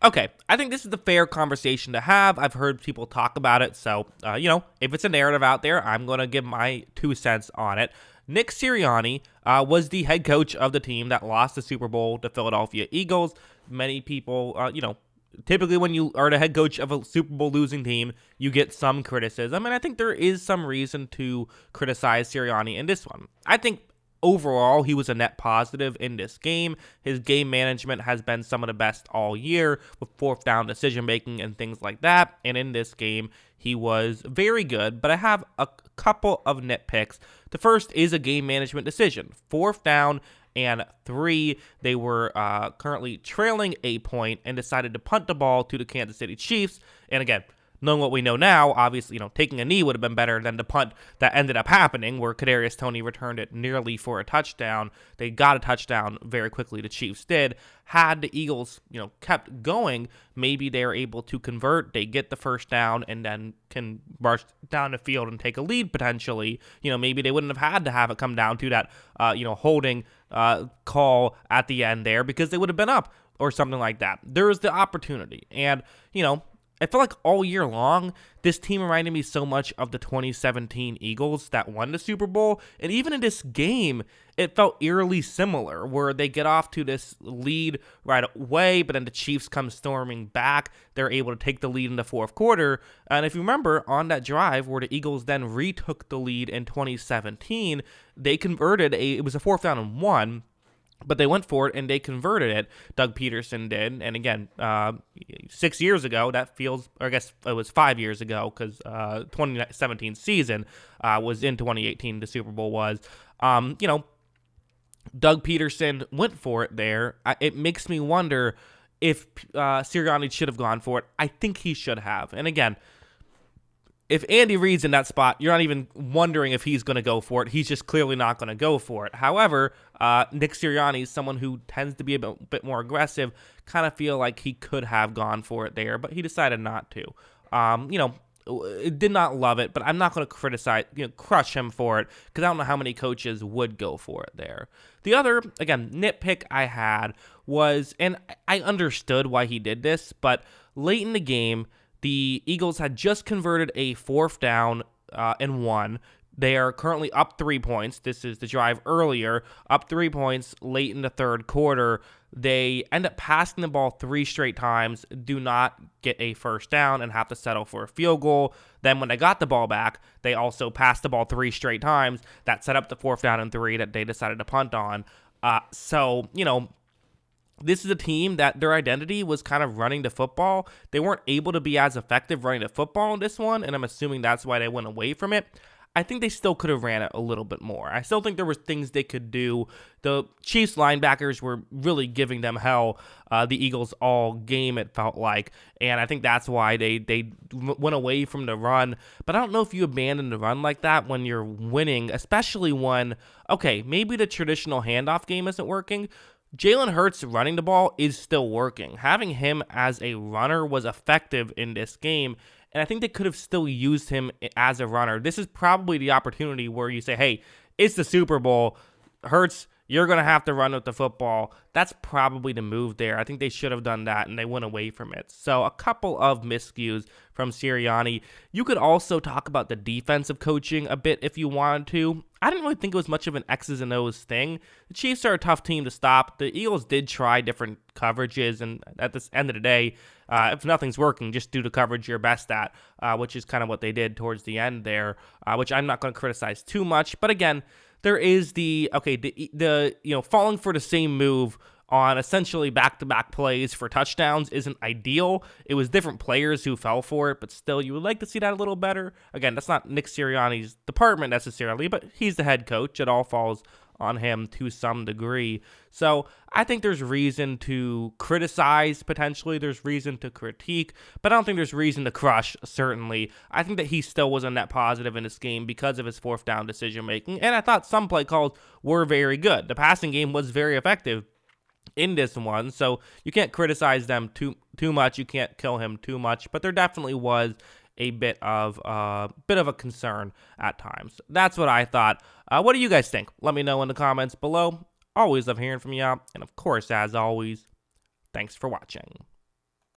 Okay, I think this is the fair conversation to have. I've heard people talk about it, so, if it's a narrative out there, I'm going to give my 2 cents on it. Nick Sirianni was the head coach of the team that lost the Super Bowl to Philadelphia Eagles. Many people, typically when you are the head coach of a Super Bowl losing team, you get some criticism, and I think there is some reason to criticize Sirianni in this one. I think overall, he was a net positive in this game. His game management has been some of the best all year with fourth down decision making and things like that. And in this game, he was very good. But I have a couple of nitpicks. The first is a game management decision. Fourth down and 3, they were currently trailing a point and decided to punt the ball to the Kansas City Chiefs. And again, knowing what we know now, obviously, taking a knee would have been better than the punt that ended up happening, where Kadarius Toney returned it nearly for a touchdown. They got a touchdown very quickly. The Chiefs did. Had the Eagles, kept going, maybe they're able to convert. They get the first down and then can march down the field and take a lead potentially. Maybe they wouldn't have had to have it come down to that, holding call at the end there because they would have been up or something like that. There was the opportunity, and I feel like all year long, this team reminded me so much of the 2017 Eagles that won the Super Bowl. And even in this game, it felt eerily similar, where they get off to this lead right away, but then the Chiefs come storming back. They're able to take the lead in the fourth quarter. And if you remember, on that drive where the Eagles then retook the lead in 2017, they converted it was a 4th down and 1. But they went for it, and they converted it. Doug Peterson did. And again, 6 years ago, that feels, or I guess it was 5 years ago, because 2017 season was in 2018, the Super Bowl was. Doug Peterson went for it there. It makes me wonder if Sirianni should have gone for it. I think he should have. And again, if Andy Reid's in that spot, you're not even wondering if he's going to go for it. He's just clearly not going to go for it. However, Nick Sirianni is someone who tends to be a bit more aggressive. Kind of feel like he could have gone for it there, but he decided not to. Did not love it, but I'm not going to criticize, crush him for it, because I don't know how many coaches would go for it there. The other, again, nitpick I had was, and I understood why he did this, but late in the game, the Eagles had just converted a 4th down and 1. They are currently up 3 points. This is the drive earlier. Up 3 points late in the third quarter. They end up passing the ball 3 straight times, do not get a first down, and have to settle for a field goal. Then when they got the ball back, they also passed the ball 3 straight times. That set up the 4th down and 3 that they decided to punt on. This is a team that their identity was kind of running the football. They weren't able to be as effective running the football in this one, and I'm assuming that's why they went away from it. I think they still could have ran it a little bit more. I still think there were things they could do. The Chiefs linebackers were really giving them hell, the Eagles all game, it felt like, and I think that's why they went away from the run. But I don't know if you abandon the run like that when you're winning, especially when, okay, maybe the traditional handoff game isn't working. Jalen Hurts running the ball is still working. Having him as a runner was effective in this game, and I think they could have still used him as a runner. This is probably the opportunity where you say, hey, it's the Super Bowl. Hurts, you're going to have to run with the football. That's probably the move there. I think they should have done that, and they went away from it. So a couple of miscues from Sirianni. You could also talk about the defensive coaching a bit if you wanted to. I didn't really think it was much of an X's and O's thing. The Chiefs are a tough team to stop. The Eagles did try different coverages, and at the end of the day, if nothing's working, just do the coverage you're best at, which is kind of what they did towards the end there, which I'm not going to criticize too much. But again, there is the falling for the same move on essentially back-to-back plays for touchdowns isn't ideal. It was different players who fell for it, but still, you would like to see that a little better. Again, that's not Nick Sirianni's department necessarily, but he's the head coach. It all falls on him to some degree. So I think there's reason to criticize, potentially. There's reason to critique, but I don't think there's reason to crush, certainly. I think that he still was a net positive in this game because of his 4th down decision-making, and I thought some play calls were very good. The passing game was very effective in this one, so you can't criticize them too much. You can't kill him too much, but there definitely was a bit of a concern at times. That's what I thought. What do you guys think? Let me know in the comments below. Always love hearing from you, and of course, as always, thanks for watching.